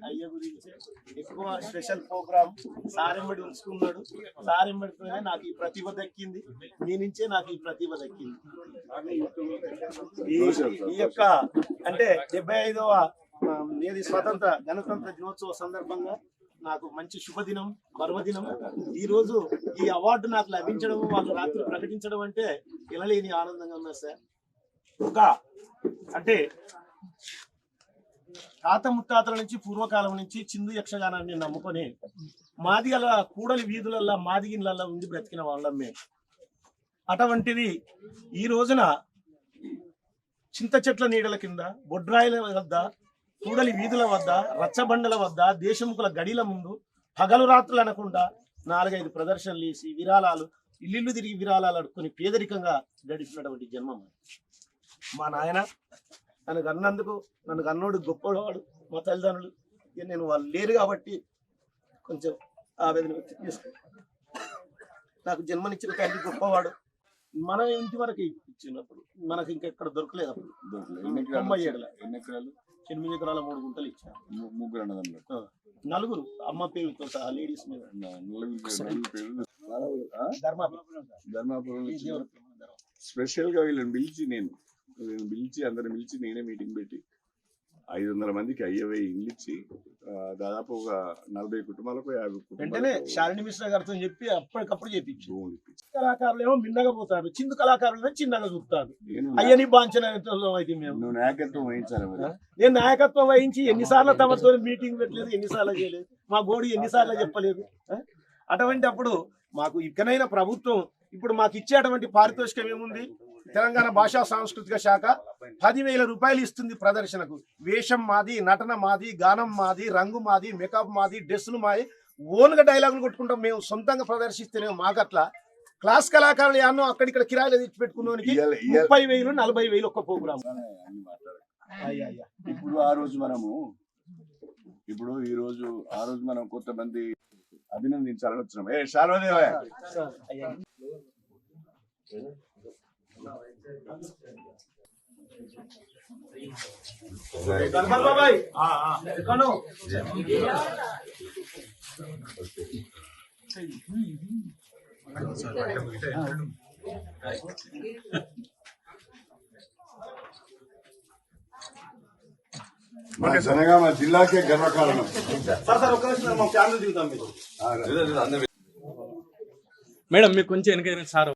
అయ్య గురించి ఎక్కువ స్పెషల్ ప్రోగ్రామ్ సారెంబడి ఉంచుకున్నాడు. సారెంబడితోనే నాకు ఈ ప్రతిభ దక్కింది. మీ నుంచే నాకు ఈ ప్రతిభ దక్కింది. ఈ యొక్క అంటే 75వ స్వతంత్ర గణతంత్ర దినోత్సవ సందర్భంగా నాకు మంచి శుభదినం, పర్వదినం. ఈ రోజు ఈ అవార్డు నాకు లభించడం, వాళ్ళు రాత్రి ప్రకటించడం అంటే ఎనలేని ఆనందంగా ఉన్నా సార్. ఒక అంటే తాత ముత్తాతల నుంచి పూర్వకాలం నుంచి చిందు యక్షగానాన్ని నమ్ముకొని మాదిగల కూడలి వీధులల్లా మాదిగిన్లల్లా ఉండి బ్రతికిన వాళ్ళం మేము. అటువంటిది ఈ రోజున చింత చెట్ల నీడల కింద, బొడ్రాయిల వద్ద, కూడలి వీధుల వద్ద, రచ్చబండల వద్ద, దేశముఖుల గడిల ముందు పగలు రాత్రులు అనకుండా 4-5 ప్రదర్శనలు వేసి విరాళాలు ఇల్లు తిరిగి విరాళాలు అడుక్కొని పేదరికంగా గడిపినటువంటి జన్మం. మా నాయన నన్ను కన్నందుకు, నన్ను కన్నోడు గొప్పవాడు. మా తల్లిదండ్రులు నేను వాళ్ళు లేరు కాబట్టి కొంచెం ఆవేదన వ్యక్తం చేసుకుంటాను. నాకు జన్మనిచ్చిన తండ్రి గొప్పవాడు. మన ఇంటి వరకు ఇచ్చినప్పుడు మనకు ఇంకెక్కడ దొరకలేదు. అప్పుడు 97 8 ఎకరాల 3 గుంటలు ఇచ్చాను. 3 నలుగురు అమ్మ పేరుతో సహా లేడీస్ మీద. ధర్మాపురం స్పెషల్ గా వీళ్ళని పిలిచి అందరిని పిలిచి నేనే మీటింగ్ పెట్టి 500 మందికి 5,000 ఇండ్లు ఇచ్చి దాదాపు ఒక 40 కుటుంబాలకు 50 వెంటనే శాలిని మిశ్రా గారితో చెప్పి అప్పటికప్పుడు చెప్పించి కళాకారులు ఏమో మిన్నగా పోతారు, చిందు కళాకారులు చిన్నగా చూపుతారు. అయ్యని బాంచన అయితే మేము నాయకత్వం వహించాలి. నేను నాయకత్వం వహించి ఎన్నిసార్లు తమతో మీటింగ్ పెట్టలేదు, ఎన్నిసార్లు చేయలేదు, మా బోర్డు ఎన్నిసార్లు చెప్పలేదు. అటువంటి అప్పుడు మాకు ఇకనైనా ప్రభుత్వం ఇప్పుడు మాకు ఇచ్చేటువంటి పారితోషికం ఏముంది? తెలంగాణ భాషా సాంస్కృతిక శాఖ 10,000 రూపాయలు ఇస్తుంది ప్రదర్శనకు. వేషం మాది, నటన మాది, గానం మాది, రంగు మాది, మేకప్ మాది, డ్రెస్సులు మాది, ఓన్గా డైలాగులు కొట్టుకుంటాం మేము. సొంతంగా ప్రదర్శిస్తేనే మాకట్లా క్లాస్ కళాకారులు యాన్నో అక్కడిక్కడ కిరాయిలు తెచ్చి పెట్టుకున్నానికి 30,000 40,000 ఒక్క ప్రోగ్రామ్. ఇప్పుడు ఈ రోజు మనం కొంతమంది అభినందించాలని వచ్చినాం. శార్వదేవ జనగామ జిల్లాకే గర్వకారణం. మేడం మీకు కొంచెం వెనక సార్